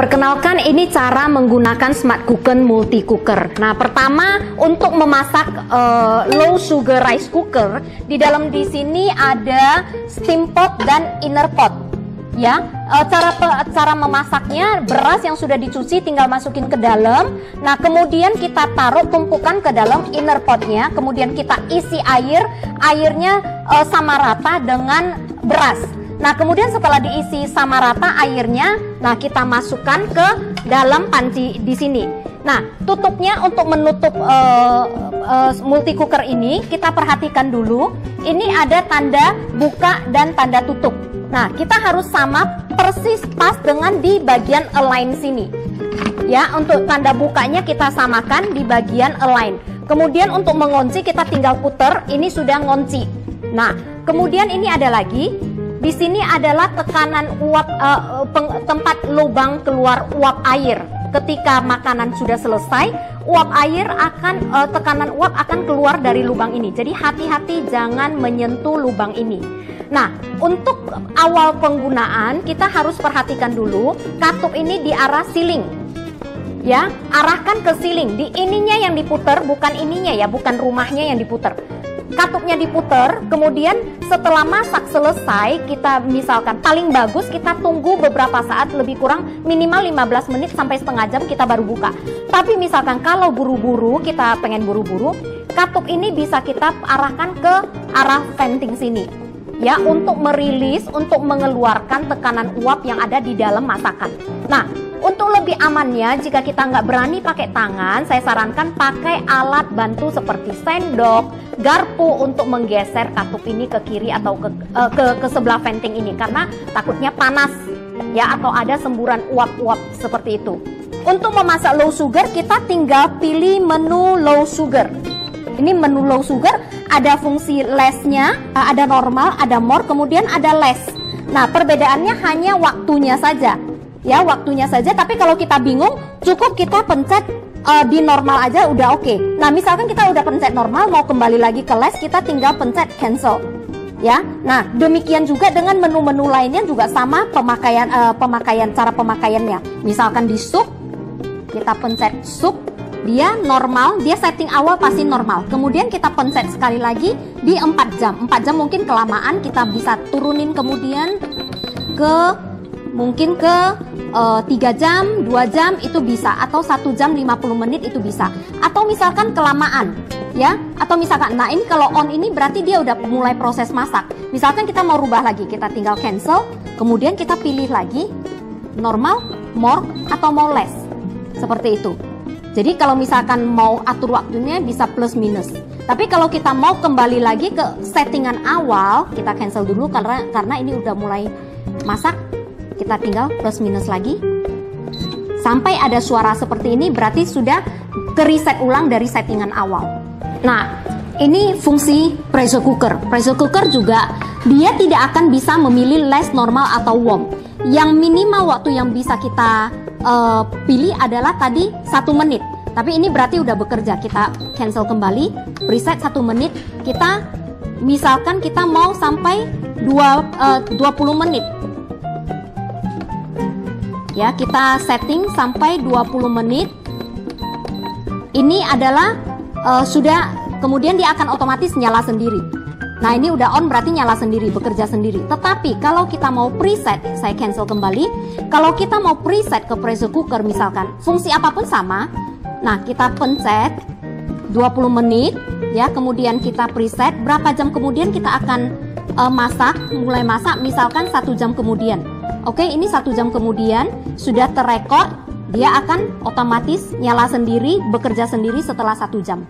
Perkenalkan, ini cara menggunakan smart cooker multi cooker. Nah, pertama untuk memasak low sugar rice cooker, di sini ada steam pot dan inner pot. Ya, cara memasaknya, beras yang sudah dicuci tinggal masukin ke dalam. Nah, kemudian kita taruh tumpukan ke dalam inner potnya, kemudian kita isi airnya sama rata dengan beras. Nah, kemudian setelah diisi sama rata airnya, nah kita masukkan ke dalam panci di sini. Nah, tutupnya untuk menutup multi cooker ini, kita perhatikan dulu. Ini ada tanda buka dan tanda tutup. Nah, kita harus sama persis pas dengan di bagian align sini. Ya, untuk tanda bukanya kita samakan di bagian align. Kemudian untuk mengunci kita tinggal puter, ini sudah ngunci. Nah, kemudian ini ada lagi. Di sini adalah tekanan uap, tempat lubang keluar uap air. Ketika makanan sudah selesai, tekanan uap akan keluar dari lubang ini. Jadi hati-hati jangan menyentuh lubang ini. Nah, untuk awal penggunaan kita harus perhatikan dulu katup ini di arah ceiling. Ya, arahkan ke ceiling. Di ininya yang diputer, bukan ininya ya, bukan rumahnya yang diputer. Katupnya diputer, kemudian setelah masak selesai, kita misalkan paling bagus kita tunggu beberapa saat, lebih kurang minimal 15 menit sampai setengah jam kita baru buka. Tapi misalkan kalau buru-buru, kita pengen buru-buru, katup ini bisa kita arahkan ke arah venting sini. Ya, untuk merilis, untuk mengeluarkan tekanan uap yang ada di dalam masakan. Nah, untuk lebih amannya, jika kita nggak berani pakai tangan, saya sarankan pakai alat bantu seperti sendok, garpu untuk menggeser katup ini ke kiri atau ke sebelah venting ini, karena takutnya panas ya, atau ada semburan uap-uap seperti itu. Untuk memasak low sugar, kita tinggal pilih menu low sugar. Ini menu low sugar, ada fungsi lessnya, ada normal, ada more, kemudian ada less. Nah, perbedaannya hanya waktunya saja. Ya, waktunya saja, tapi kalau kita bingung, cukup kita pencet di normal aja udah oke. Nah, misalkan kita udah pencet normal, mau kembali lagi ke less, kita tinggal pencet cancel. Ya, nah demikian juga dengan menu-menu lainnya juga sama cara pemakaiannya. Misalkan di sup, kita pencet sup, dia normal, dia setting awal pasti normal. Kemudian kita pencet sekali lagi di 4 jam. 4 jam mungkin kelamaan, kita bisa turunin kemudian ke mungkin ke 3 jam, 2 jam itu bisa, atau 1 jam 50 menit itu bisa. Atau misalkan kelamaan, ya, atau misalkan, nah ini kalau on ini berarti dia udah mulai proses masak. Misalkan kita mau rubah lagi, kita tinggal cancel, kemudian kita pilih lagi normal, more, atau mau less, seperti itu. Jadi kalau misalkan mau atur waktunya bisa plus minus. Tapi kalau kita mau kembali lagi ke settingan awal, kita cancel dulu karena ini udah mulai masak. Kita tinggal plus minus lagi sampai ada suara seperti ini, berarti sudah ke reset ulang dari settingan awal. Nah, ini fungsi pressure cooker. Pressure cooker juga dia tidak akan bisa memilih less, normal, atau warm. Yang minimal waktu yang bisa kita pilih adalah tadi 1 menit. Tapi ini berarti udah bekerja. Kita cancel kembali, preset 1 menit. Kita misalkan kita mau sampai 20 menit. Ya, kita setting sampai 20 menit. Ini adalah sudah, kemudian dia akan otomatis nyala sendiri. Nah, ini udah on berarti nyala sendiri, bekerja sendiri. Tetapi kalau kita mau preset, saya cancel kembali. Kalau kita mau preset ke pressure cooker misalkan, fungsi apapun sama. Nah, kita pencet 20 menit ya, kemudian kita preset berapa jam kemudian kita akan mulai masak, misalkan 1 jam kemudian. Oke, ini 1 jam kemudian sudah terrekod, dia akan otomatis nyala sendiri, bekerja sendiri setelah 1 jam.